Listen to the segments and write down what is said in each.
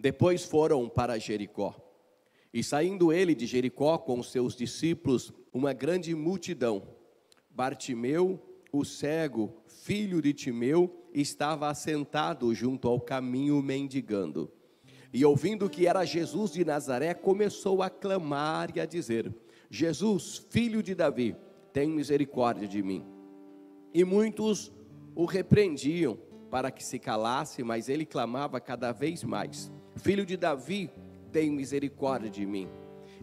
Depois foram para Jericó. E saindo ele de Jericó com os seus discípulos, uma grande multidão, Bartimeu, o cego, filho de Timeu, estava assentado junto ao caminho mendigando. E ouvindo que era Jesus de Nazaré, começou a clamar e a dizer: Jesus, filho de Davi, tem misericórdia de mim. E muitos o repreendiam para que se calasse, mas ele clamava cada vez mais: Filho de Davi, tem misericórdia de mim.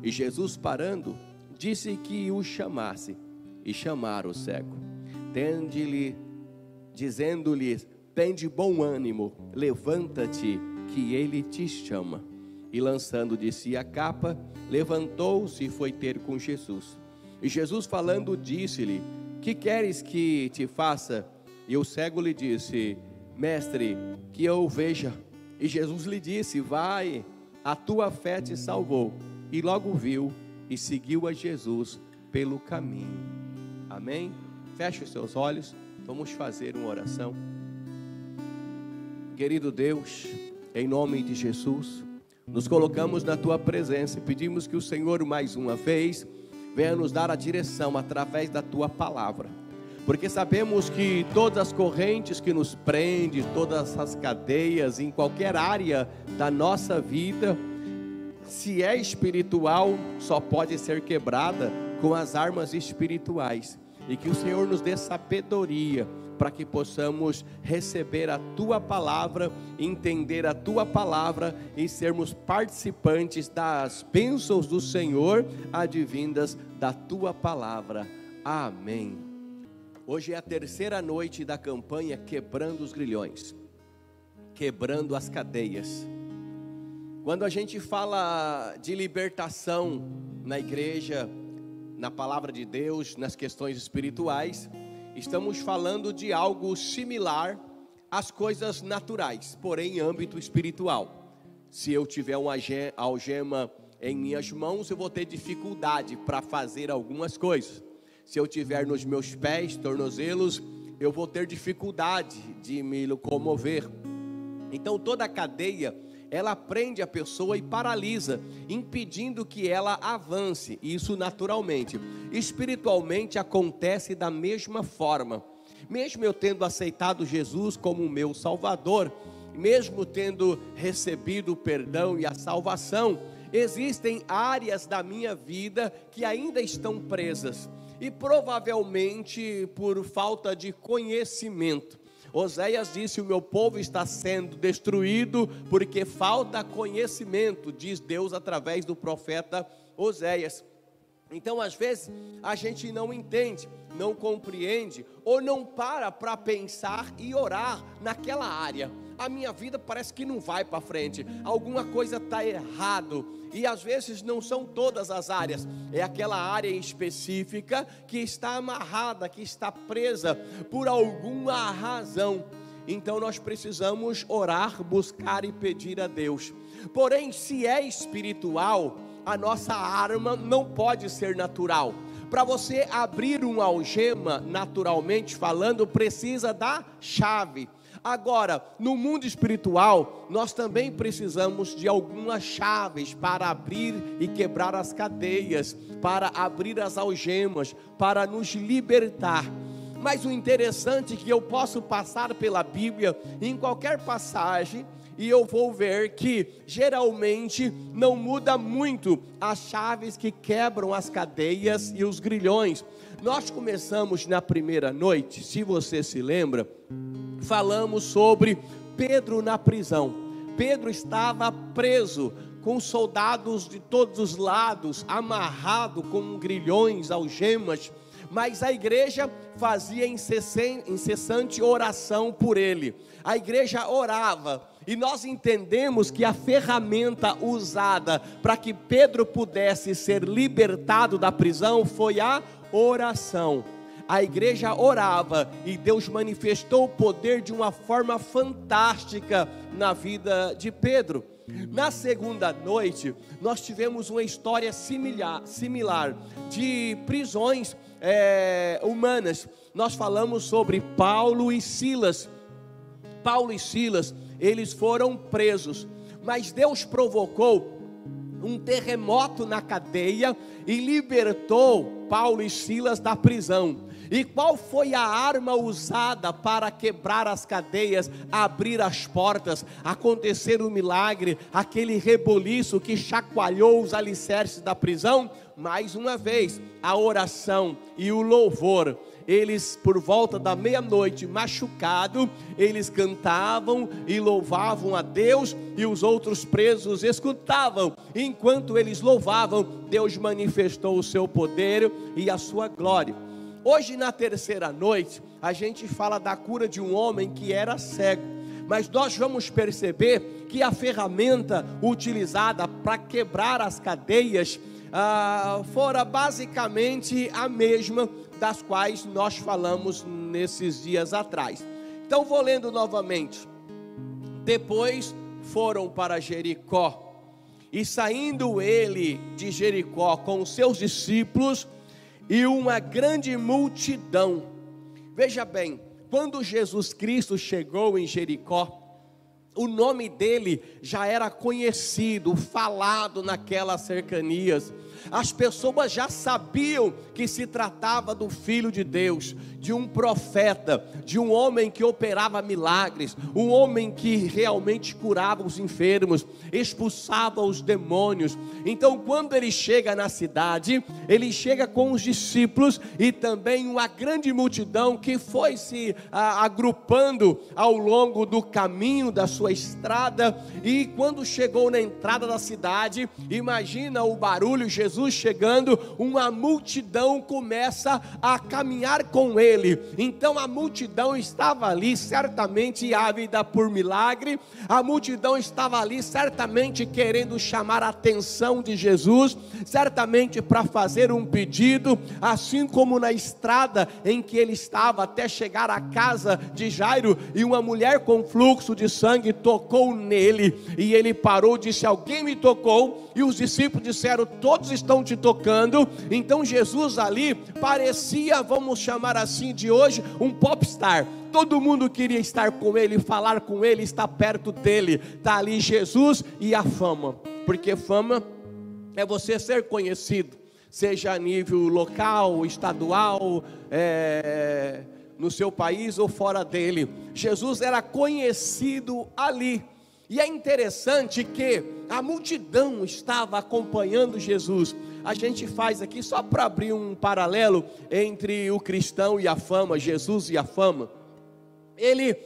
E Jesus, parando, disse que o chamasse, e chamaram o cego, dizendo-lhe: tende bom ânimo, levanta-te, que ele te chama. E lançando de si a capa, levantou-se e foi ter com Jesus. E Jesus falando, disse-lhe: que queres que te faça? E o cego lhe disse: mestre, que eu veja. E Jesus lhe disse: vai, a tua fé te salvou. E logo viu e seguiu a Jesus pelo caminho. Amém? Feche os seus olhos, vamos fazer uma oração. Querido Deus, em nome de Jesus, nos colocamos na tua presença e pedimos que o Senhor mais uma vez venha nos dar a direção através da tua palavra, porque sabemos que todas as correntes que nos prendem, todas as cadeias em qualquer área da nossa vida, se é espiritual, só pode ser quebrada com as armas espirituais, e que o Senhor nos dê sabedoria para que possamos receber a tua palavra, entender a tua palavra e sermos participantes das bênçãos do Senhor advindas da tua palavra. Amém. Hoje é a terceira noite da campanha Quebrando os Grilhões, quebrando as cadeias. Quando a gente fala de libertação na igreja, na palavra de Deus, nas questões espirituais, estamos falando de algo similar às coisas naturais, porém em âmbito espiritual. Se eu tiver uma algema em minhas mãos, eu vou ter dificuldade para fazer algumas coisas. Se eu tiver nos meus pés, tornozelos, eu vou ter dificuldade de me locomover. Então toda a cadeia, ela prende a pessoa e paralisa, impedindo que ela avance, isso naturalmente. Espiritualmente acontece da mesma forma. Mesmo eu tendo aceitado Jesus como meu Salvador, mesmo tendo recebido o perdão e a salvação, existem áreas da minha vida que ainda estão presas, e provavelmente por falta de conhecimento. Oséias disse: o meu povo está sendo destruído porque falta conhecimento, diz Deus através do profeta Oséias. Então às vezes a gente não entende, não compreende ou não para pensar e orar naquela área. A minha vida parece que não vai para frente, alguma coisa está errado. E às vezes não são todas as áreas, é aquela área específica que está amarrada, que está presa por alguma razão. Então nós precisamos orar, buscar e pedir a Deus. Porém, se é espiritual, a nossa arma não pode ser natural. Para você abrir uma algema, naturalmente falando, precisa da chave. Agora, no mundo espiritual, nós também precisamos de algumas chaves para abrir e quebrar as cadeias, para abrir as algemas, para nos libertar. Mas o interessante é que eu posso passar pela Bíblia em qualquer passagem e eu vou ver que geralmente não muda muito as chaves que quebram as cadeias e os grilhões. Nós começamos na primeira noite, se você se lembra, falamos sobre Pedro na prisão. Pedro estava preso, com soldados de todos os lados, amarrado com grilhões, algemas, mas a igreja fazia incessante oração por ele. A igreja orava, e nós entendemos que a ferramenta usada para que Pedro pudesse ser libertado da prisão foi a oração. A igreja orava e Deus manifestou o poder de uma forma fantástica na vida de Pedro. Na segunda noite, nós tivemos uma história similar de prisões humanas. Nós falamos sobre Paulo e Silas. Paulo e Silas, eles foram presos. mas Deus provocou um terremoto na cadeia e libertou Paulo e Silas da prisão. E qual foi a arma usada para quebrar as cadeias, abrir as portas, acontecer um milagre, aquele reboliço que chacoalhou os alicerces da prisão? Mais uma vez, a oração e o louvor. Eles, por volta da meia-noite, machucado, eles cantavam e louvavam a Deus, e os outros presos escutavam. Enquanto eles louvavam, Deus manifestou o seu poder e a sua glória. Hoje, na terceira noite, a gente fala da cura de um homem que era cego, mas nós vamos perceber que a ferramenta utilizada para quebrar as cadeias fora basicamente a mesma das quais nós falamos nesses dias atrás. Então vou lendo novamente. Depois foram para Jericó, e saindo ele de Jericó com os seus discípulos e uma grande multidão. Veja bem, quando Jesus Cristo chegou em Jericó, o nome dele já era conhecido, falado naquelas cercanias. As pessoas já sabiam que se tratava do Filho de Deus, de um profeta, de um homem que operava milagres, um homem que realmente curava os enfermos, expulsava os demônios. Então, quando ele chega na cidade, ele chega com os discípulos e também uma grande multidão que foi se agrupando ao longo do caminho da sua estrada. E quando chegou na entrada da cidade, imagina o barulho, Jesus chegando, uma multidão começa a caminhar com ele. Então a multidão estava ali certamente ávida por milagre, a multidão estava ali certamente querendo chamar a atenção de Jesus, certamente para fazer um pedido, assim como na estrada em que ele estava até chegar à casa de Jairo, e uma mulher com fluxo de sangue tocou nele, e ele parou e disse: alguém me tocou, e os discípulos disseram: todos estão te tocando. Então Jesus ali parecia, vamos chamar assim de hoje, um popstar. Todo mundo queria estar com ele, falar com ele, estar perto dele. Está ali Jesus e a fama, porque fama é você ser conhecido, seja a nível local, estadual, no seu país ou fora dele. Jesus era conhecido ali. E é interessante que a multidão estava acompanhando Jesus. A gente faz aqui só para abrir um paralelo entre o cristão e a fama, Jesus e a fama. Ele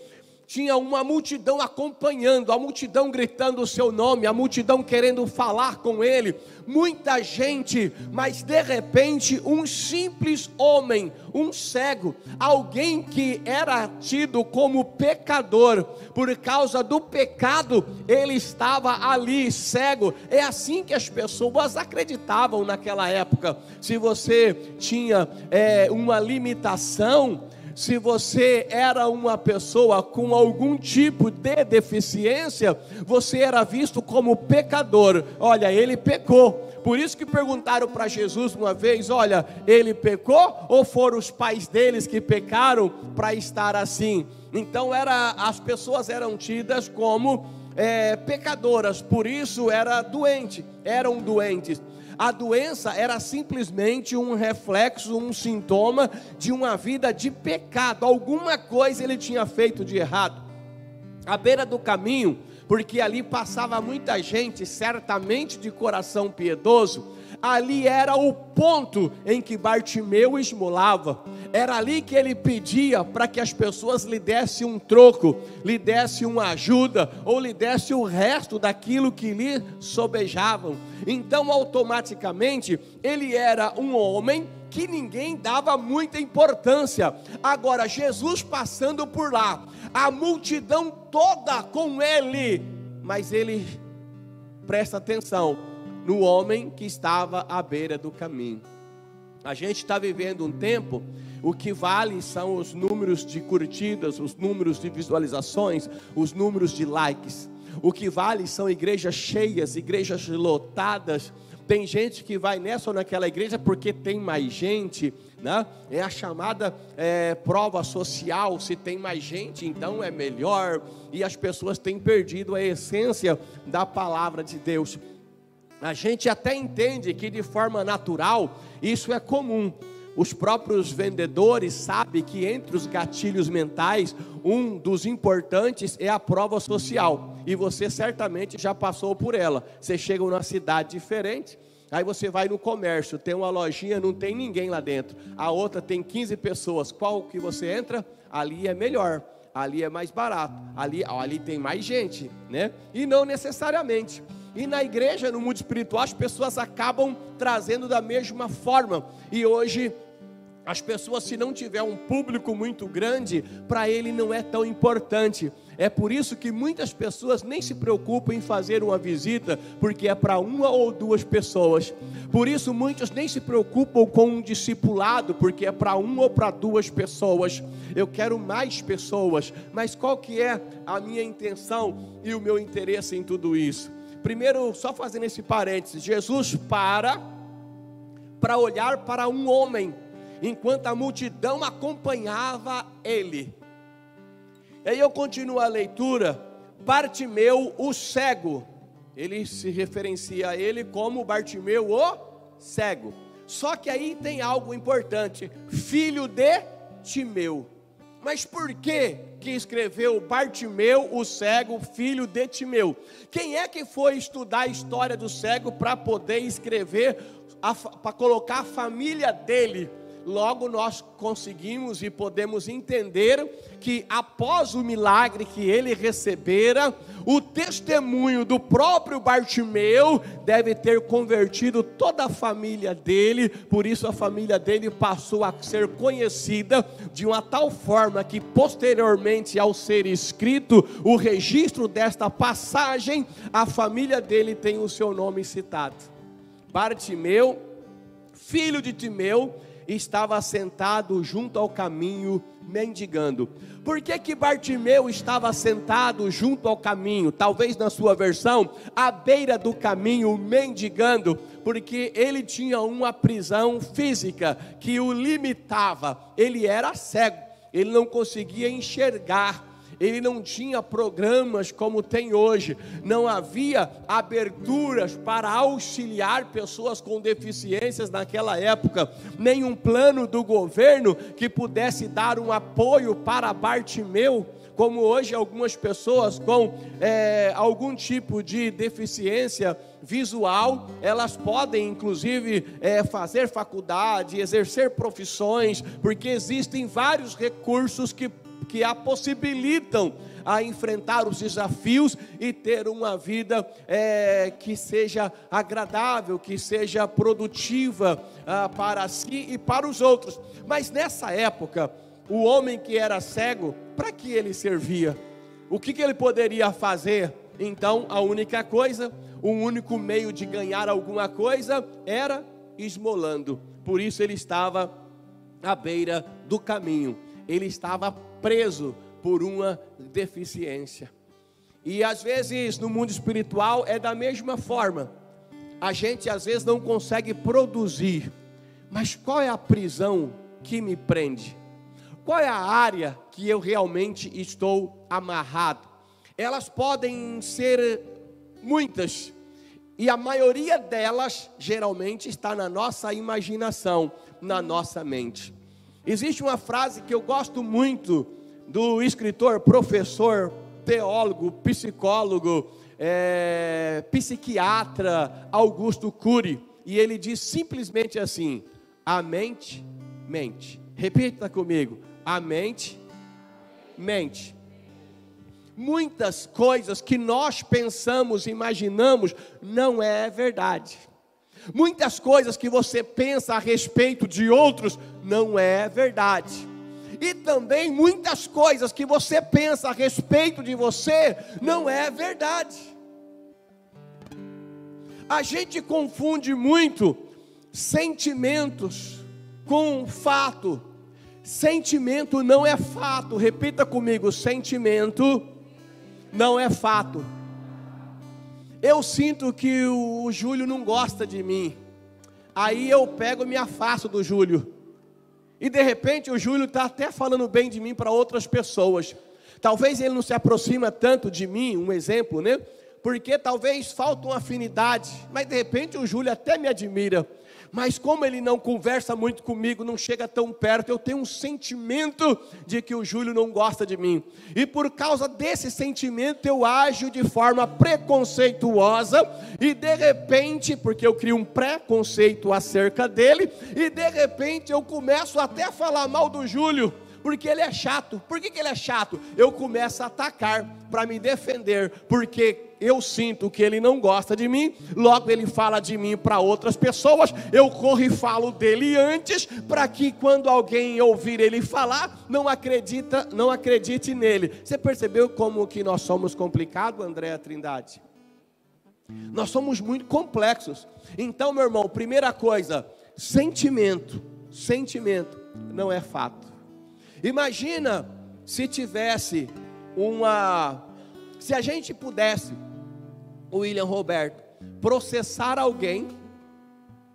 tinha uma multidão acompanhando, a multidão gritando o seu nome, a multidão querendo falar com ele, muita gente, mas de repente um simples homem, um cego, alguém que era tido como pecador, por causa do pecado, ele estava ali cego. É assim que as pessoas acreditavam naquela época. Se você tinha uma limitação, se você era uma pessoa com algum tipo de deficiência, você era visto como pecador. Olha, ele pecou. Por isso que perguntaram para Jesus uma vez: olha, ele pecou ou foram os pais deles que pecaram para estar assim? Então as pessoas eram tidas como pecadoras, por isso eram doentes. A doença era simplesmente um reflexo, um sintoma de uma vida de pecado. Alguma coisa ele tinha feito de errado. À beira do caminho, porque ali passava muita gente, certamente de coração piedoso, ali era o ponto em que Bartimeu esmolava. Era ali que ele pedia para que as pessoas lhe dessem um troco, lhe dessem uma ajuda, ou lhe dessem o resto daquilo que lhe sobejavam. Então automaticamente ele era um homem que ninguém dava muita importância. Agora Jesus passando por lá, a multidão toda com ele, mas ele presta atenção no homem que estava à beira do caminho. A gente está vivendo um tempo, o que vale são os números de curtidas, os números de visualizações, os números de likes. O que vale são igrejas cheias, igrejas lotadas, Tem gente que vai nessa ou naquela igreja porque tem mais gente, né? É a chamada prova social. Se tem mais gente, então é melhor. E as pessoas têm perdido a essência da palavra de Deus. A gente até entende que de forma natural isso é comum. Os próprios vendedores sabem que entre os gatilhos mentais, um dos importantes é a prova social. E você certamente já passou por ela. Você chega numa cidade diferente, aí você vai no comércio, tem uma lojinha, não tem ninguém lá dentro. A outra tem 15 pessoas. Qual que você entra? Ali é melhor, ali é mais barato, ali tem mais gente, né? E não necessariamente. E na igreja, no mundo espiritual, as pessoas acabam trazendo da mesma forma. E hoje, as pessoas, se não tiver um público muito grande, para ele não é tão importante. É por isso que muitas pessoas nem se preocupam em fazer uma visita, porque é para uma ou duas pessoas. Por isso muitos nem se preocupam com um discipulado, porque é para uma ou para duas pessoas. Eu quero mais pessoas. Mas qual que é a minha intenção e o meu interesse em tudo isso? Primeiro, só fazendo esse parênteses, Jesus para olhar para um homem, enquanto a multidão acompanhava ele. E aí eu continuo a leitura. Bartimeu, o cego, ele se referencia a ele como Bartimeu, o cego. Só que aí tem algo importante, filho de Timeu. Mas por que escreveu Bartimeu, o cego, filho de Timeu? Quem é que foi estudar a história do cego para poder escrever, para colocar a família dele? Logo nós conseguimos e podemos entender que após o milagre que ele recebera, o testemunho do próprio Bartimeu deve ter convertido toda a família dele. Por isso a família dele passou a ser conhecida de uma tal forma que posteriormente, ao ser escrito o registro desta passagem, a família dele tem o seu nome citado. Bartimeu, filho de Timeu, estava sentado junto ao caminho mendigando. Por que Bartimeu estava sentado junto ao caminho? Talvez na sua versão, à beira do caminho mendigando, porque ele tinha uma prisão física que o limitava. Ele era cego, ele não conseguia enxergar. Ele não tinha programas como tem hoje, não havia aberturas para auxiliar pessoas com deficiências naquela época, nenhum plano do governo que pudesse dar um apoio para Bartimeu, como hoje algumas pessoas com algum tipo de deficiência visual, elas podem inclusive fazer faculdade, exercer profissões, porque existem vários recursos que a possibilitam a enfrentar os desafios e ter uma vida que seja agradável, que seja produtiva para si e para os outros. Mas nessa época, o homem que era cego, para que ele servia? O que ele poderia fazer? Então a única coisa, o único meio de ganhar alguma coisa era esmolando. Por isso ele estava à beira do caminho, ele estava preso por uma deficiência. E às vezes no mundo espiritual é da mesma forma. A gente às vezes não consegue produzir. Mas qual é a prisão que me prende? Qual é a área que eu realmente estou amarrado? Elas podem ser muitas, e a maioria delas geralmente está na nossa imaginação, na nossa mente. Existe uma frase que eu gosto muito do escritor, professor, teólogo, psicólogo, psiquiatra Augusto Cury, e ele diz simplesmente assim: a mente mente. Repita comigo: a mente mente. Muitas coisas que nós pensamos, imaginamos, não é verdade. Muitas coisas que você pensa a respeito de outros, não é verdade. E também muitas coisas que você pensa a respeito de você, não é verdade. A gente confunde muito sentimentos com fato. Sentimento não é fato. Repita comigo: sentimento não é fato. eu sinto que o Júlio não gosta de mim. Aí eu pego e me afasto do Júlio. E de repente o Júlio está até falando bem de mim para outras pessoas. Talvez ele não se aproxima tanto de mim, um exemplo, né? Porque talvez falta uma afinidade. Mas de repente o Júlio até me admira. Mas como ele não conversa muito comigo, não chega tão perto, eu tenho um sentimento de que o Júlio não gosta de mim. E por causa desse sentimento eu ajo de forma preconceituosa. E de repente, porque eu crio um preconceito acerca dele, e de repente eu começo até a falar mal do Júlio. Porque ele é chato. Por que ele é chato? Eu começo a atacar para me defender, porque eu sinto que ele não gosta de mim, logo ele fala de mim para outras pessoas, eu corro e falo dele antes, para que quando alguém ouvir ele falar, não acredite nele. Você percebeu como que nós somos complicados, Andréa Trindade? Nós somos muito complexos. Então, meu irmão, primeira coisa, sentimento não é fato. Imagina se tivesse se a gente pudesse, William Roberto, processar alguém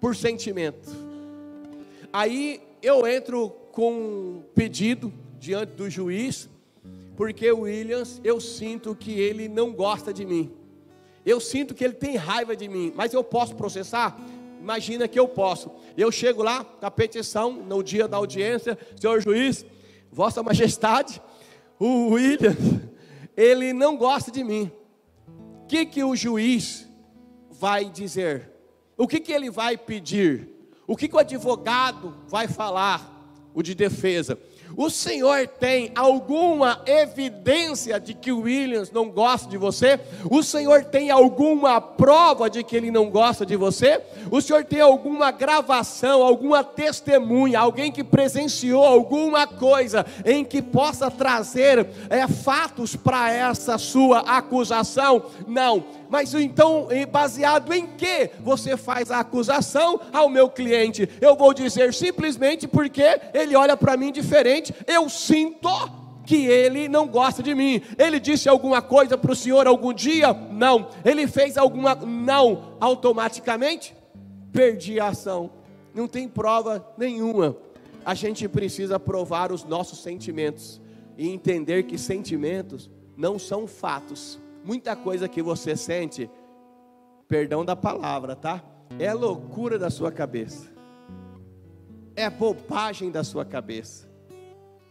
por sentimento. Aí eu entro com um pedido diante do juiz, porque o Williams, eu sinto que ele não gosta de mim. Eu sinto que ele tem raiva de mim, mas eu posso processar? Imagina que eu posso. Eu chego lá com a petição, no dia da audiência, senhor juiz, Vossa Majestade, o William, ele não gosta de mim. O que o juiz vai dizer? O que ele vai pedir? O que o advogado vai falar? O de defesa. O senhor tem alguma evidência de que o Williams não gosta de você? O senhor tem alguma prova de que ele não gosta de você? O senhor tem alguma gravação, alguma testemunha, alguém que presenciou alguma coisa em que possa trazer fatos para essa sua acusação? Não. Mas então, baseado em que você faz a acusação ao meu cliente? Eu vou dizer simplesmente porque ele olha para mim diferente. Eu sinto que ele não gosta de mim. Ele disse alguma coisa para o senhor algum dia? Não. Ele fez alguma? Não. Automaticamente, perdi a ação. Não tem prova nenhuma. A gente precisa provar os nossos sentimentos e entender que sentimentos não são fatos. Muita coisa que você sente, perdão da palavra, tá? É loucura da sua cabeça. É bobagem da sua cabeça.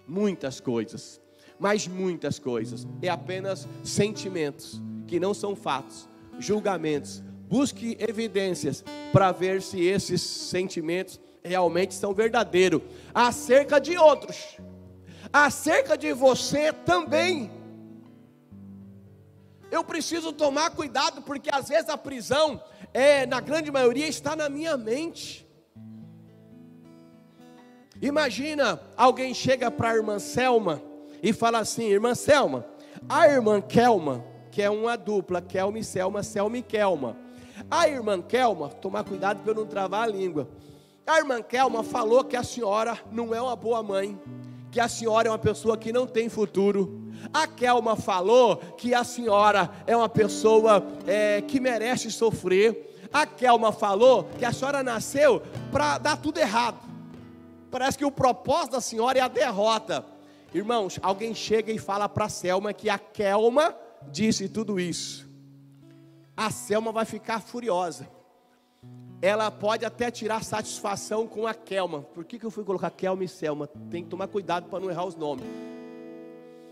Muitas coisas, mas muitas coisas. É apenas sentimentos, que não são fatos, julgamentos. Busque evidências para ver se esses sentimentos realmente são verdadeiros. Acerca de outros, acerca de você também. Eu preciso tomar cuidado, porque às vezes a prisão, na grande maioria, está na minha mente. Imagina, alguém chega para a irmã Selma e fala assim: irmã Selma, a irmã Kelma, que é uma dupla, Kelma e Selma, Selma e Kelma. A irmã Kelma, tomar cuidado para eu não travar a língua. A irmã Kelma falou que a senhora não é uma boa mãe, que a senhora é uma pessoa que não tem futuro. A Kelma falou que a senhora é uma pessoa que merece sofrer. A Kelma falou que a senhora nasceu para dar tudo errado. Parece que o propósito da senhora é a derrota. Irmãos, alguém chega e fala para a Selma que a Kelma disse tudo isso. A Selma vai ficar furiosa. Ela pode até tirar satisfação com a Kelma. Por que eu fui colocar Kelma e Selma? Tem que tomar cuidado para não errar os nomes.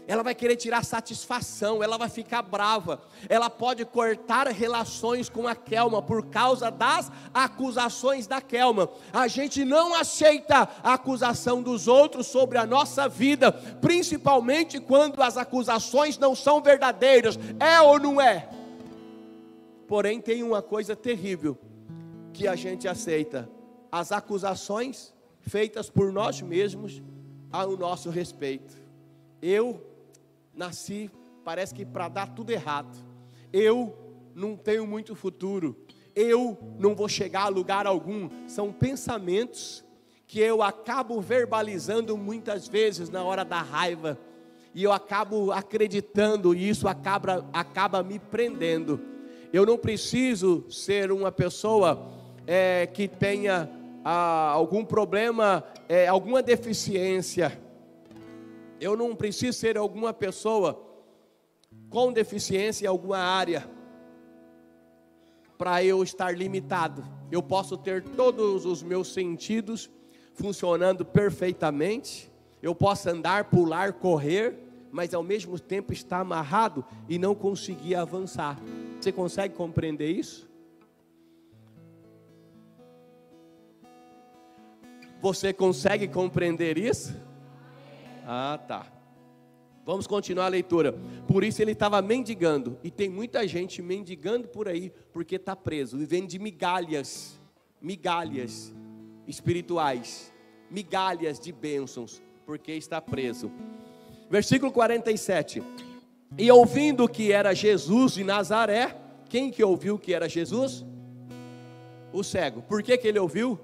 Ela vai querer tirar satisfação, ela vai ficar brava. Ela pode cortar relações com a Kelma por causa das acusações da Kelma. A gente não aceita a acusação dos outros sobre a nossa vida, principalmente quando as acusações não são verdadeiras. É ou não é? Porém, tem uma coisa terrível que a gente aceita: as acusações feitas por nós mesmos ao nosso respeito. Eu nasci, parece que para dar tudo errado. Eu não tenho muito futuro. Eu não vou chegar a lugar algum. São pensamentos que eu acabo verbalizando muitas vezes na hora da raiva. E eu acabo acreditando, e isso acaba me prendendo. Eu não preciso ser uma pessoa que tenha algum problema, alguma deficiência. Eu não preciso ser alguma pessoa com deficiência em alguma área para eu estar limitado. Eu posso ter todos os meus sentidos funcionando perfeitamente. Eu posso andar, pular, correr, mas ao mesmo tempo estar amarrado e não conseguir avançar. Você consegue compreender isso? Você consegue compreender isso? Ah, tá. Vamos continuar a leitura. Por isso ele estava mendigando. E tem muita gente mendigando por aí, porque está preso, vivendo de migalhas espirituais, migalhas de bênçãos, porque está preso. Versículo 47. E ouvindo que era Jesus de Nazaré, quem que ouviu que era Jesus? O cego. Por que ele ouviu?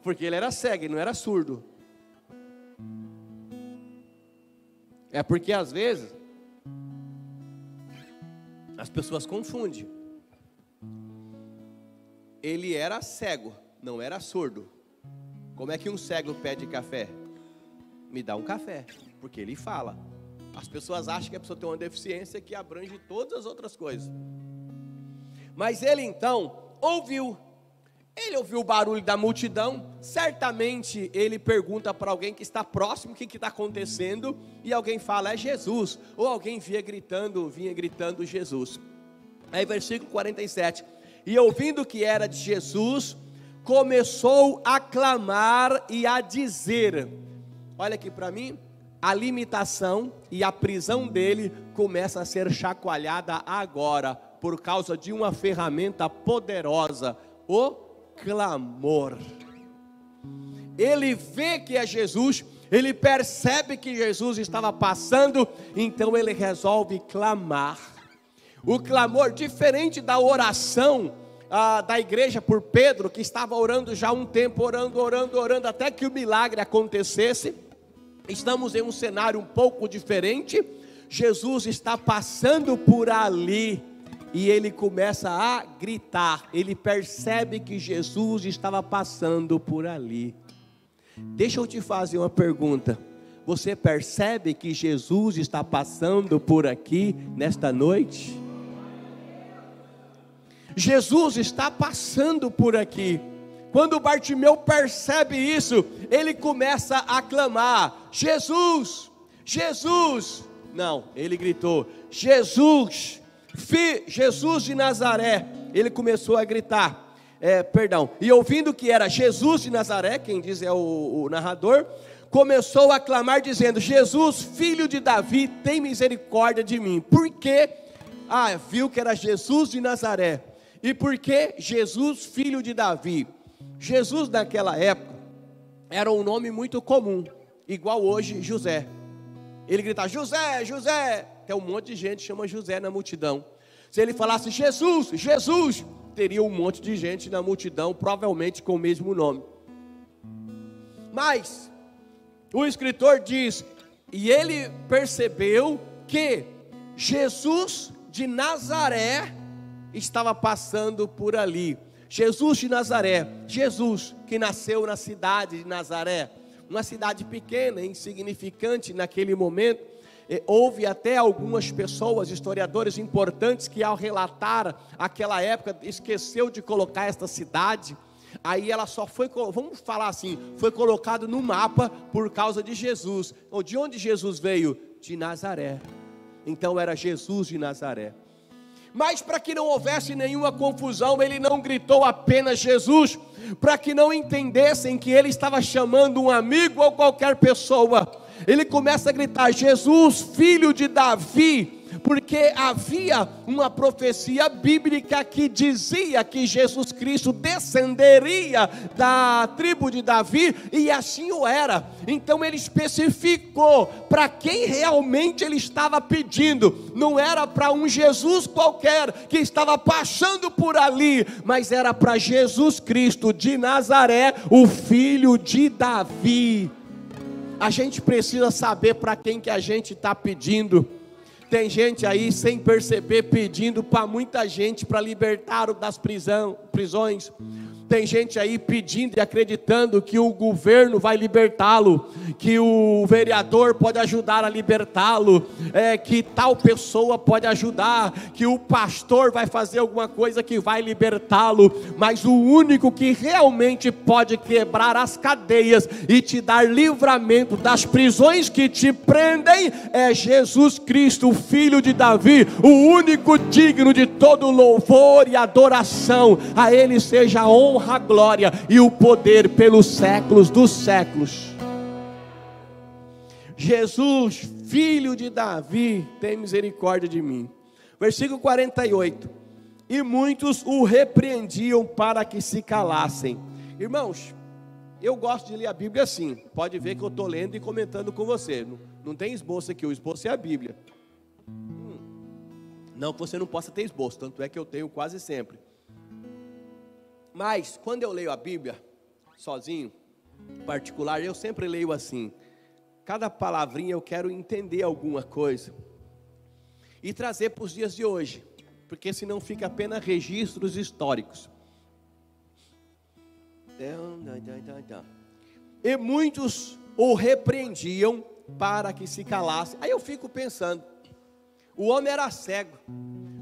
Porque ele era cego, ele não era surdo. É porque às vezes as pessoas confundem. Ele era cego, não era surdo. Como é que um cego pede café? Me dá um café, porque ele fala. As pessoas acham que a pessoa tem uma deficiência que abrange todas as outras coisas. Mas ele então ouviu. Ele ouviu o barulho da multidão. Certamente ele pergunta para alguém que está próximo o que está acontecendo. E alguém fala, é Jesus. Ou alguém vinha gritando Jesus. Aí versículo 47. E ouvindo que era de Jesus, começou a clamar e a dizer. Olha aqui para mim. A limitação e a prisão dele começa a ser chacoalhada agora. Por causa de uma ferramenta poderosa. O clamor. Ele vê que é Jesus, ele percebe que Jesus estava passando, então ele resolve clamar. O clamor, diferente da oração da igreja por Pedro, que estava orando já há um tempo, orando, até que o milagre acontecesse. Estamos em um cenário um pouco diferente. Jesus está passando por ali. E ele começa a gritar. Ele percebe que Jesus estava passando por ali. Deixa eu te fazer uma pergunta. Você percebe que Jesus está passando por aqui nesta noite? Jesus está passando por aqui. Quando Bartimeu percebe isso, ele começa a clamar: Jesus, Jesus. Não, ele gritou: Jesus, Jesus de Nazaré. Ele começou a gritar, e ouvindo que era Jesus de Nazaré, quem diz é o narrador, começou a clamar dizendo: Jesus, filho de Davi, tem misericórdia de mim. Por quê? Viu que era Jesus de Nazaré. E por que Jesus, filho de Davi? Jesus naquela época era um nome muito comum, igual hoje José. Ele gritava: José, José. Tem um monte de gente que chama José na multidão. Se ele falasse Jesus, Jesus, teria um monte de gente na multidão, provavelmente com o mesmo nome. Mas o escritor diz, e ele percebeu que Jesus de Nazaré estava passando por ali. Jesus de Nazaré, Jesus que nasceu na cidade de Nazaré, uma cidade pequena, insignificante naquele momento. Houve até algumas pessoas, historiadores importantes, que ao relatar aquela época, esqueceu de colocar esta cidade. Aí ela só foi, vamos falar assim, foi colocado no mapa por causa de Jesus. De onde Jesus veio? De Nazaré. Então era Jesus de Nazaré. Mas para que não houvesse nenhuma confusão, ele não gritou apenas Jesus, para que não entendessem que ele estava chamando um amigo ou qualquer pessoa. Ele começa a gritar: Jesus, filho de Davi, porque havia uma profecia bíblica que dizia que Jesus Cristo descenderia da tribo de Davi, e assim o era. Então ele especificou para quem realmente ele estava pedindo. Não era para um Jesus qualquer que estava passando por ali, mas era para Jesus Cristo de Nazaré, o filho de Davi. A gente precisa saber para quem que a gente está pedindo. Tem gente aí sem perceber pedindo para muita gente para libertar das prisões. Tem gente aí pedindo e acreditando que o governo vai libertá-lo, que o vereador pode ajudar a libertá-lo, que tal pessoa pode ajudar, que o pastor vai fazer alguma coisa que vai libertá-lo. Mas o único que realmente pode quebrar as cadeias e te dar livramento das prisões que te prendem é Jesus Cristo, Filho de Davi, o único digno de todo louvor e adoração. A Ele seja a honra, a glória e o poder pelos séculos dos séculos. Jesus, Filho de Davi, tem misericórdia de mim. Versículo 48. E muitos o repreendiam para que se calassem. Irmãos, eu gosto de ler a Bíblia assim. Pode ver que eu estou lendo e comentando com você. Não tem esboço aqui, o esboço é a Bíblia. Não que você não possa ter esboço, tanto é que eu tenho quase sempre. Mas quando eu leio a Bíblia sozinho, particular, eu sempre leio assim. Cada palavrinha eu quero entender alguma coisa e trazer para os dias de hoje, porque senão fica apenas registros históricos. E muitos o repreendiam para que se calasse. Aí eu fico pensando, o homem era cego,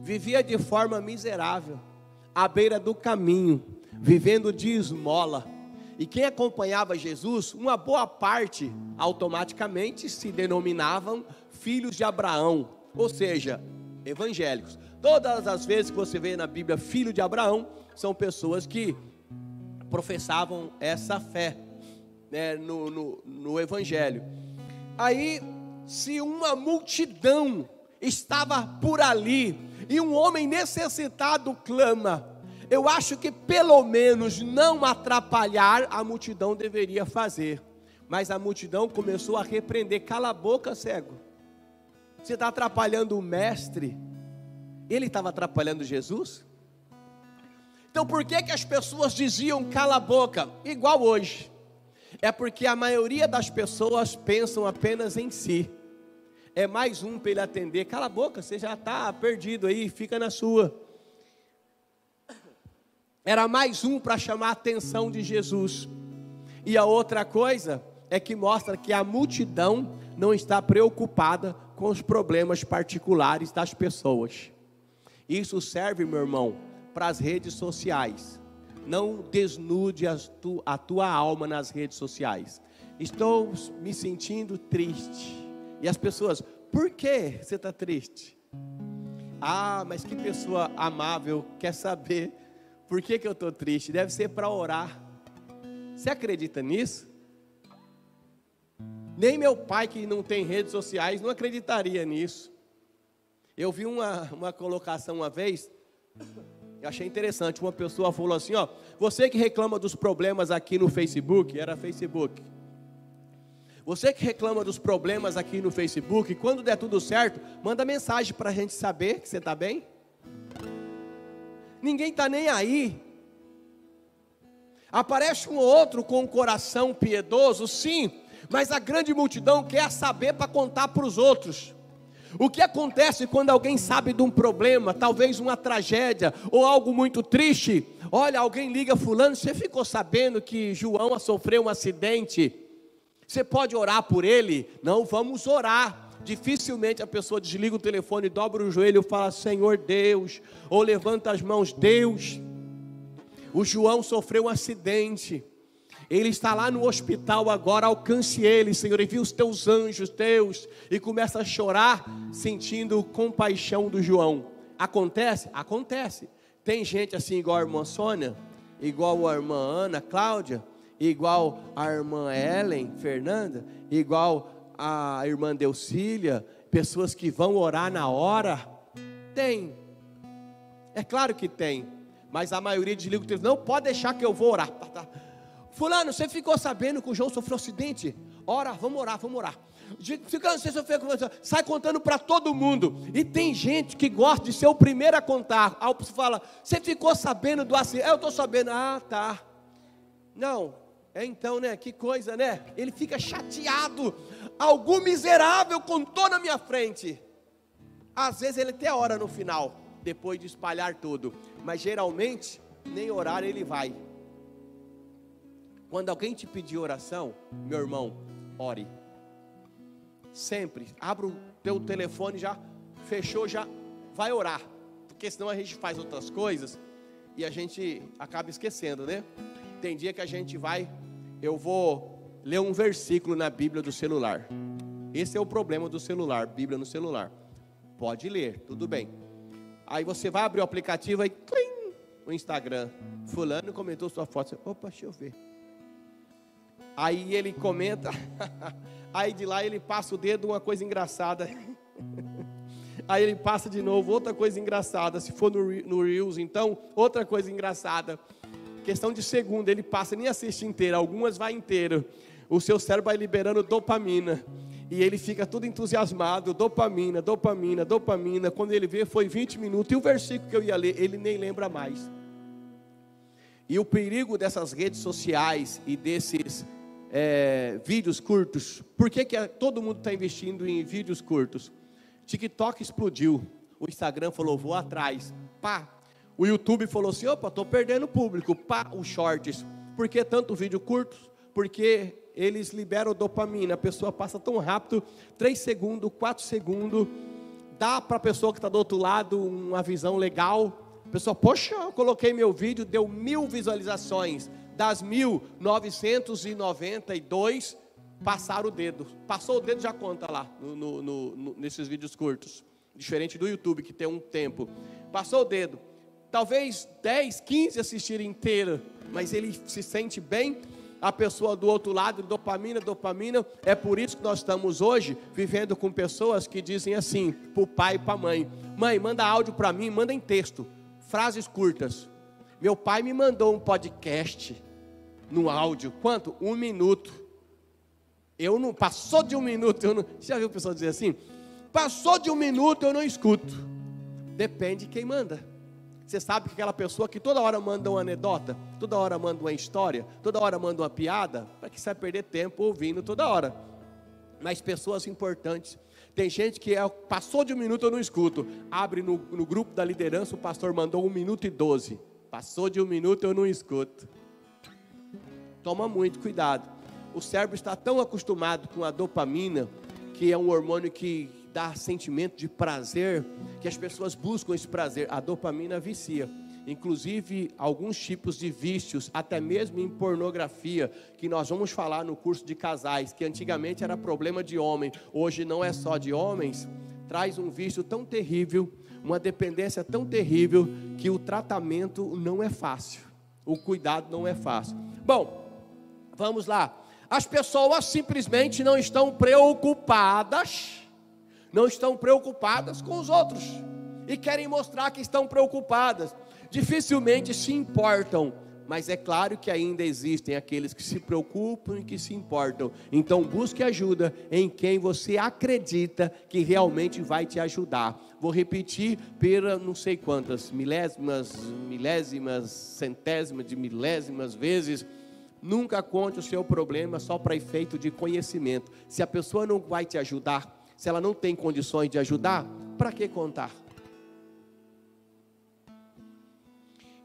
vivia de forma miserável, à beira do caminho, vivendo de esmola. E quem acompanhava Jesus, uma boa parte, automaticamente se denominavam filhos de Abraão, ou seja, evangélicos. Todas as vezes que você vê na Bíblia filho de Abraão, são pessoas que professavam essa fé, né, no Evangelho. Aí, se uma multidão estava por ali, e um homem necessitado clama, eu acho que pelo menos não atrapalhar a multidão deveria fazer. Mas a multidão começou a repreender: cala a boca, cego, você está atrapalhando o mestre. Ele estava atrapalhando Jesus? Então por que as pessoas diziam cala a boca? Igual hoje. É porque a maioria das pessoas pensam apenas em si. É mais um para ele atender. Cala a boca, você já está perdido aí, fica na sua. Era mais um para chamar a atenção de Jesus. E a outra coisa é que mostra que a multidão não está preocupada com os problemas particulares das pessoas. Isso serve, meu irmão, para as redes sociais. Não desnude a tua alma nas redes sociais. Estou me sentindo triste. E as pessoas: por que você está triste? Ah, mas que pessoa amável, quer saber por que eu estou triste? Deve ser para orar. Você acredita nisso? Nem meu pai, que não tem redes sociais, não acreditaria nisso. Eu vi uma colocação uma vez, eu achei interessante. Uma pessoa falou assim: ó, você que reclama dos problemas aqui no Facebook, era Facebook. Você que reclama dos problemas aqui no Facebook, quando der tudo certo, manda mensagem para a gente saber que você está bem. Ninguém está nem aí. Aparece um ou outro com um coração piedoso, sim, mas a grande multidão quer saber para contar para os outros. O que acontece quando alguém sabe de um problema, talvez uma tragédia ou algo muito triste? Olha, alguém liga: fulano, você ficou sabendo que João sofreu um acidente? Você pode orar por ele? Não, vamos orar. Dificilmente a pessoa desliga o telefone, dobra o joelho e fala: Senhor Deus, ou levanta as mãos: Deus, o João sofreu um acidente, ele está lá no hospital agora, alcance ele, Senhor, envia os teus anjos, Deus, e começa a chorar, sentindo compaixão do João. Acontece? Acontece. Tem gente assim igual a irmã Sônia, igual a irmã Ana Cláudia, igual a irmã Ellen Fernanda, igual a irmã Delcília, pessoas que vão orar na hora? Tem, é claro que tem, mas a maioria desliga o telefone: não, pode deixar que eu vou orar. Fulano, você ficou sabendo que o João sofreu um acidente? Ora, vamos orar, vamos orar. Sai contando para todo mundo. E tem gente que gosta de ser o primeiro a contar. Aí você fala: você ficou sabendo do acidente? Eu estou sabendo. Ah, tá. Não, então, né, que coisa, né? Ele fica chateado. Algum miserável contou na minha frente. Às vezes ele até ora no final, depois de espalhar tudo, mas geralmente nem orar ele vai. Quando alguém te pedir oração, meu irmão, ore. Sempre, abra o teu telefone, já fechou, já vai orar. Porque senão a gente faz outras coisas e a gente acaba esquecendo, né? Tem dia que a gente vai, eu vou ler um versículo na Bíblia do celular. Esse é o problema do celular, Bíblia no celular. Pode ler, tudo bem. Aí você vai abrir o aplicativo, aí clim, o Instagram. Fulano comentou sua foto. Opa, deixa eu ver. Aí ele comenta, aí de lá ele passa o dedo, uma coisa engraçada. Aí ele passa de novo, outra coisa engraçada. Se for no Reels, então, outra coisa engraçada. Questão de segundo, ele passa, nem assiste inteiro, algumas vai inteiro. O seu cérebro vai liberando dopamina. E ele fica todo entusiasmado, dopamina, dopamina, dopamina. Quando ele vê, foi 20 minutos. E o versículo que eu ia ler, ele nem lembra mais. E o perigo dessas redes sociais e desses vídeos curtos. Por que todo mundo está investindo em vídeos curtos? TikTok explodiu. O Instagram falou, vou atrás. Pá. O YouTube falou assim, opa, estou perdendo público. Pá, os shorts. Por que tanto vídeo curto? Porque eles liberam dopamina. A pessoa passa tão rápido, 3 segundos, 4 segundos. Dá para a pessoa que está do outro lado uma visão legal. A pessoa, poxa, eu coloquei meu vídeo, deu 1000 visualizações. Das 1992, passaram o dedo. Passou o dedo, já conta lá, nesses vídeos curtos. Diferente do YouTube, que tem um tempo. Passou o dedo. Talvez 10, 15 assistirem inteiro, mas ele se sente bem. A pessoa do outro lado, dopamina, dopamina. É por isso que nós estamos hoje vivendo com pessoas que dizem assim, para o pai e para a mãe. Mãe, manda áudio para mim, manda em texto. Frases curtas. Meu pai me mandou um podcast no áudio. Quanto? 1 minuto. Eu não, passou de 1 minuto, eu não. Você já viu pessoa dizer assim? Passou de 1 minuto, eu não escuto. Depende de quem manda. Você sabe que aquela pessoa que toda hora manda uma anedota, toda hora manda uma história, toda hora manda uma piada, para que você vai perder tempo ouvindo toda hora. Mas pessoas importantes. Tem gente que passou de 1 minuto, eu não escuto. Abre no grupo da liderança, o pastor mandou 1 minuto e 12. Passou de 1 minuto, eu não escuto. Toma muito cuidado. O cérebro está tão acostumado com a dopamina, que é um hormônio que dá sentimento de prazer, que as pessoas buscam esse prazer. A dopamina vicia. Inclusive, alguns tipos de vícios, até mesmo em pornografia, que nós vamos falar no curso de casais, que antigamente era problema de homem, hoje não é só de homens, traz um vício tão terrível, uma dependência tão terrível, que o tratamento não é fácil, o cuidado não é fácil. Bom, vamos lá. As pessoas simplesmente não estão preocupadas com os outros, e querem mostrar que estão preocupadas, dificilmente se importam, mas é claro que ainda existem aqueles que se preocupam e que se importam. Então busque ajuda em quem você acredita que realmente vai te ajudar. Vou repetir pela não sei quantas, milésimas, centésimas de milésimas vezes. Nunca conte o seu problema só para efeito de conhecimento. Se a pessoa não vai te ajudar, se ela não tem condições de ajudar, para que contar?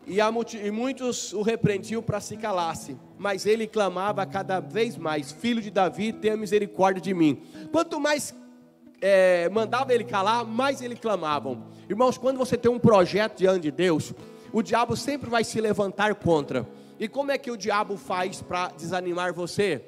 E muitos o repreendiam para se calasse, mas ele clamava cada vez mais, filho de Davi, tenha misericórdia de mim. Quanto mais mandava ele calar, mais ele clamavam. Irmãos, quando você tem um projeto diante de Deus, o diabo sempre vai se levantar contra. E como é que o diabo faz para desanimar você?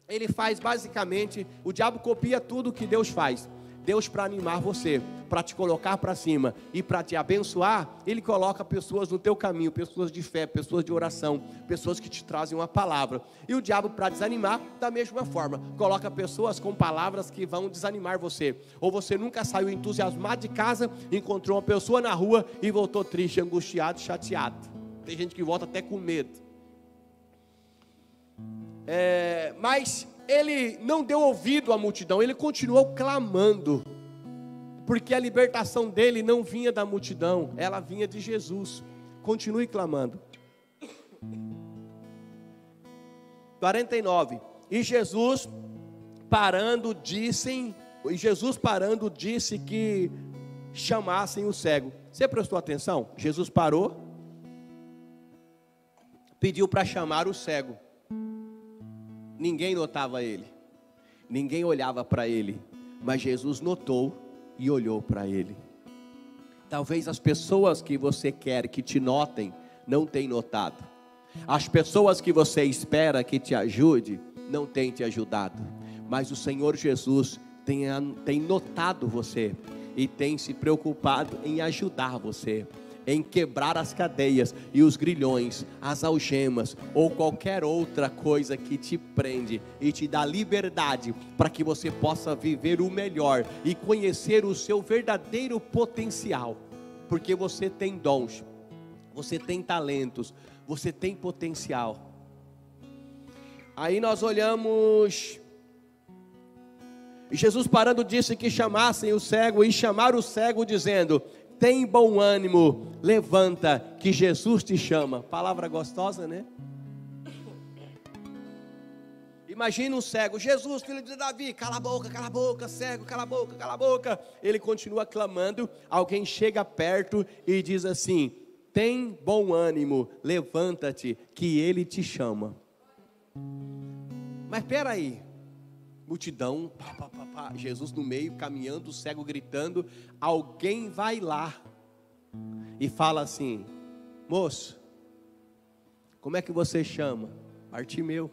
Ele faz basicamente, o diabo copia tudo que Deus faz. Deus, para animar você, para te colocar para cima e para te abençoar, Ele coloca pessoas no teu caminho, pessoas de fé, pessoas de oração, pessoas que te trazem uma palavra. E o diabo, para desanimar, da mesma forma, coloca pessoas com palavras que vão desanimar você. Ou você nunca saiu entusiasmado de casa, encontrou uma pessoa na rua e voltou triste, angustiado, chateado. Tem gente que volta até com medo. Mas ele não deu ouvido à multidão, ele continuou clamando, porque a libertação dele não vinha da multidão, ela vinha de Jesus. Continue clamando. 49. E Jesus parando disse que chamassem o cego. Você prestou atenção? Jesus parou, pediu para chamar o cego. Ninguém notava ele, ninguém olhava para ele, mas Jesus notou e olhou para ele. Talvez as pessoas que você quer que te notem não tenham notado. As pessoas que você espera que te ajude não têm te ajudado. Mas o Senhor Jesus tem notado você e tem se preocupado em ajudar você, em quebrar as cadeias e os grilhões, as algemas ou qualquer outra coisa que te prende e te dá liberdade para que você possa viver o melhor e conhecer o seu verdadeiro potencial, porque você tem dons, você tem talentos, você tem potencial. Aí nós olhamos, Jesus parando disse que chamassem o cego, e chamaram o cego dizendo: tem bom ânimo, levanta, que Jesus te chama. Palavra gostosa, né? Imagina um cego: Jesus, filho de Davi, cala a boca, cego, cala a boca, cala a boca. Ele continua clamando, alguém chega perto e diz assim: tem bom ânimo, levanta-te, que ele te chama. Mas espera aí, multidão, Jesus no meio, caminhando, o cego gritando. Alguém vai lá e fala assim: moço, como é que você chama? Bartimeu.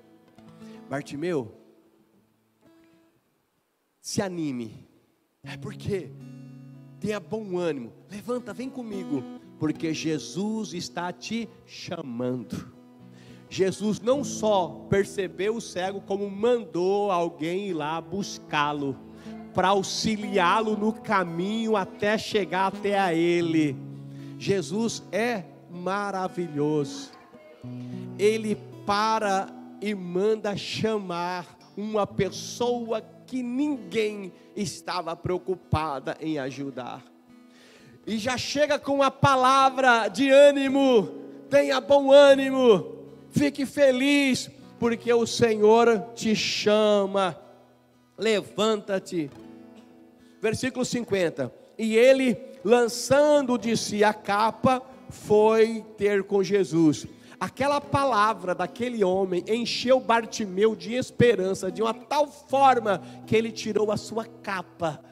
Bartimeu, se anime. É porque tenha bom ânimo, levanta, vem comigo, porque Jesus está te chamando. Jesus não só percebeu o cego, como mandou alguém ir lá buscá-lo, para auxiliá-lo no caminho até chegar até a ele. Jesus é maravilhoso. Ele para e manda chamar uma pessoa que ninguém estava preocupada em ajudar. E já chega com a palavra de ânimo: tenha bom ânimo, fique feliz, porque o Senhor te chama, levanta-te. Versículo 50, e ele, lançando de si a capa, foi ter com Jesus. Aquela palavra daquele homem encheu Bartimeu de esperança, de uma tal forma que ele tirou a sua capa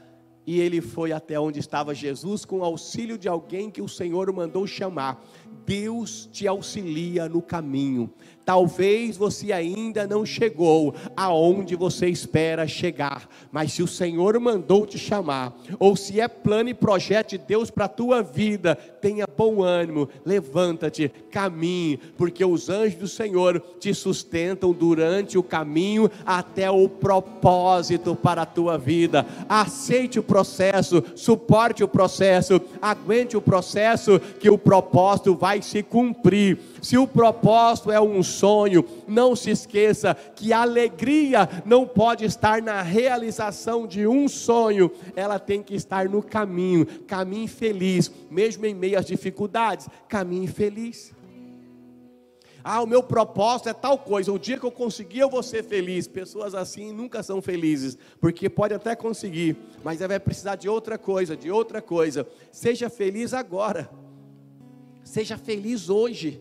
e ele foi até onde estava Jesus, com o auxílio de alguém que o Senhor mandou chamar. Deus te auxilia no caminho. Talvez você ainda não chegou aonde você espera chegar, mas se o Senhor mandou te chamar, ou se é plano e projeto de Deus para a tua vida, tenha bom ânimo, levanta-te, caminhe, porque os anjos do Senhor te sustentam durante o caminho até o propósito para a tua vida. Aceite o processo, suporte o processo, aguente o processo, que o propósito vai se cumprir. Se o propósito é um sonho, não se esqueça que a alegria não pode estar na realização de um sonho, ela tem que estar no caminho. Caminhe feliz, mesmo em meio às dificuldades, caminhe feliz. O meu propósito é tal coisa, o dia que eu conseguir eu vou ser feliz. Pessoas assim nunca são felizes, porque pode até conseguir, mas vai precisar de outra coisa, Seja feliz agora, seja feliz hoje,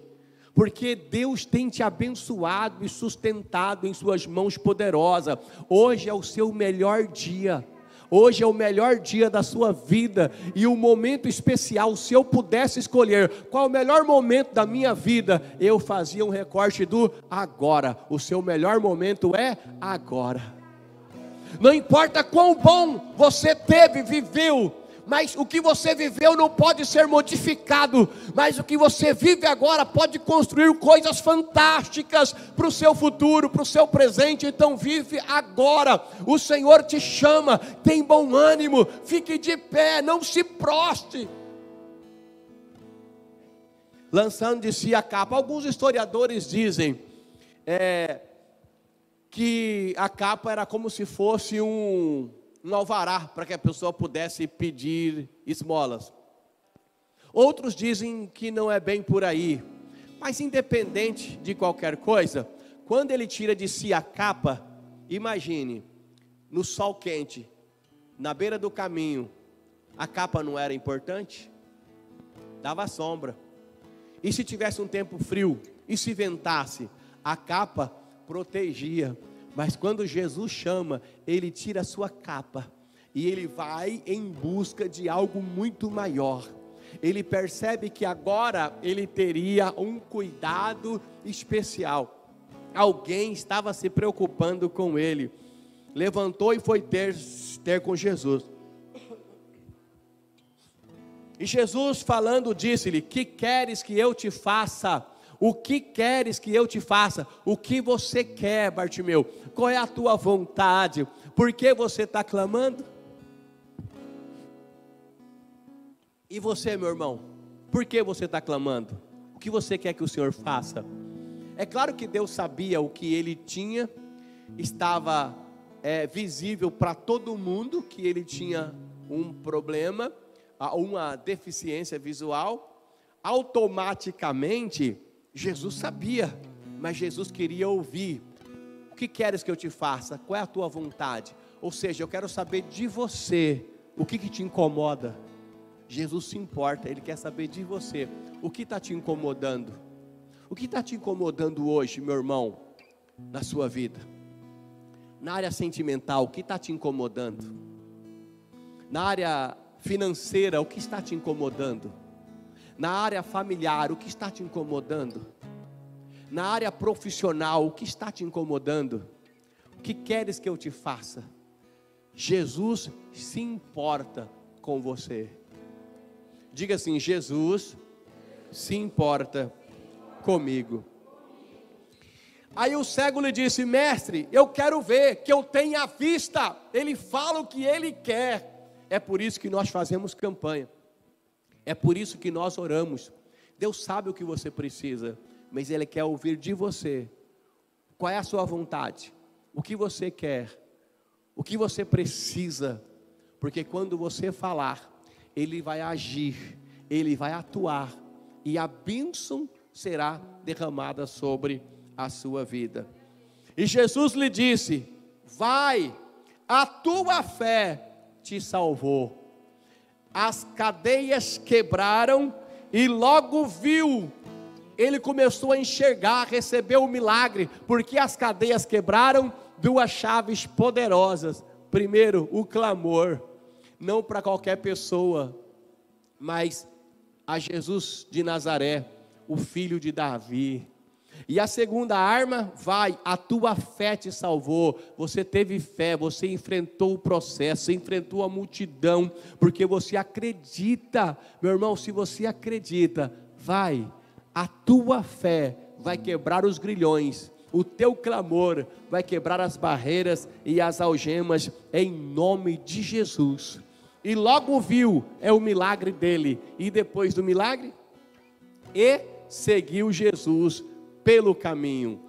porque Deus tem te abençoado e sustentado em suas mãos poderosas. Hoje é o seu melhor dia. Hoje é o melhor dia da sua vida, e um momento especial. Se eu pudesse escolher qual é o melhor momento da minha vida, eu fazia um recorte do agora. O seu melhor momento é agora. Não importa quão bom você teve, viveu, mas o que você viveu não pode ser modificado, mas o que você vive agora pode construir coisas fantásticas para o seu futuro, para o seu presente. Então vive agora, o Senhor te chama, tem bom ânimo, fique de pé, não se proste. Lançando de si a capa, alguns historiadores dizem que a capa era como se fosse um alvará para que a pessoa pudesse pedir esmolas. Outros dizem que não é bem por aí, mas independente de qualquer coisa, quando ele tira de si a capa, imagine, no sol quente, na beira do caminho, A capa não era importante? Dava sombra. E se tivesse um tempo frio, e se ventasse, a capa protegia. Mas quando Jesus chama, ele tira a sua capa e ele vai em busca de algo muito maior. Ele percebe que agora ele teria um cuidado especial. Alguém estava se preocupando com ele. Levantou e foi ter com Jesus. E Jesus falando disse-lhe: que queres que eu te faça? O que queres que eu te faça? O que você quer, Bartimeu? Qual é a tua vontade? Por que você está clamando? E você, meu irmão, por que você está clamando? O que você quer que o Senhor faça? É claro que Deus sabia o que ele tinha, estava visível para todo mundo que ele tinha um problema, uma deficiência visual. Automaticamente, Jesus sabia, mas Jesus queria ouvir. O que queres que eu te faça? Qual é a tua vontade? Ou seja, eu quero saber de você, o que te incomoda? Jesus se importa, Ele quer saber de você, o que está te incomodando? O que está te incomodando hoje, meu irmão, na sua vida? Na área sentimental, o que está te incomodando? Na área financeira, o que está te incomodando? Na área familiar, o que está te incomodando? Na área profissional, o que está te incomodando? O que queres que eu te faça? Jesus se importa com você. Diga assim: Jesus se importa comigo. Aí o cego lhe disse: mestre, eu quero ver, que eu tenha vista. Ele fala o que ele quer. É por isso que nós fazemos campanha. É por isso que nós oramos. Deus sabe o que você precisa, mas Ele quer ouvir de você. Qual é a sua vontade? O que você quer? O que você precisa? Porque quando você falar, Ele vai agir, Ele vai atuar, e a bênção será derramada sobre a sua vida. E Jesus lhe disse: vai, a tua fé te salvou. As cadeias quebraram e logo viu. Ele começou a enxergar, recebeu o milagre, porque as cadeias quebraram. Duas chaves poderosas. Primeiro, o clamor, não para qualquer pessoa, mas a Jesus de Nazaré, o filho de Davi. E a segunda arma: vai, a tua fé te salvou. Você teve fé, você enfrentou o processo, você enfrentou a multidão, porque você acredita. Meu irmão, se você acredita, vai, a tua fé vai quebrar os grilhões, o teu clamor vai quebrar as barreiras e as algemas, em nome de Jesus. E logo viu, é o milagre dele. E depois do milagre, e seguiu Jesus pelo caminho.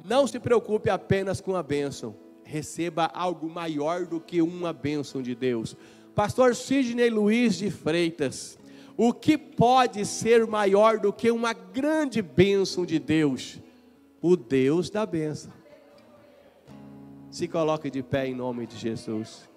Não se preocupe apenas com a bênção, receba algo maior do que uma bênção de Deus. Pastor Sidney Luiz de Freitas, o que pode ser maior do que uma grande bênção de Deus? O Deus da bênção. Se coloque de pé em nome de Jesus.